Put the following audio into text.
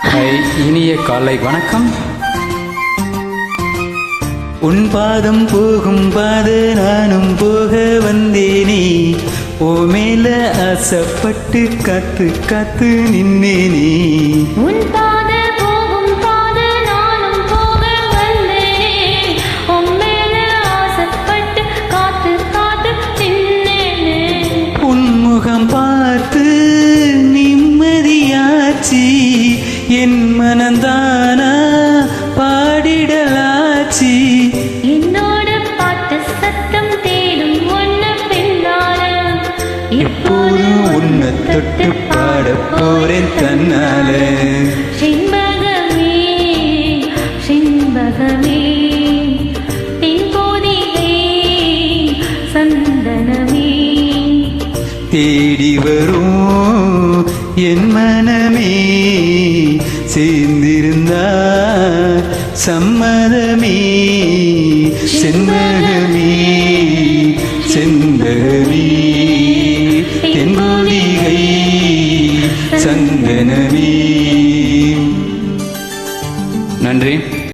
இனிய காலை வணக்கம். உன் பாதம் போகும் பாத நானும் போக வந்தேனே, ஓ மேல ஆசைப்பட்டு காத்து காத்து நின்னேனே. உன் பாத போகும் பாத நானும் போக வந்தேனே, உன் மேல ஆசைப்பட்டு காத்து காத்து நின்னேனே. உன் முகம் பார்த்து நிம்மதியாச்சி, என் மனந்தானா பாடிடலாச்சி. என்னோட பாட்டு சத்தம் தேடும் ஒன்ன பின்னால, இப்போது உன்னை தொட்டு பாட போறேன் தன்னால. செண்பகமே செண்பகமே தென்போதிகை சந்தனமே, தேடி வரும் என் மனமே, சேர்ந்திருந்தா சம்மதமே. செண்பகமே செண்பகமே தென்போதிகை சந்தனமே. நன்றி.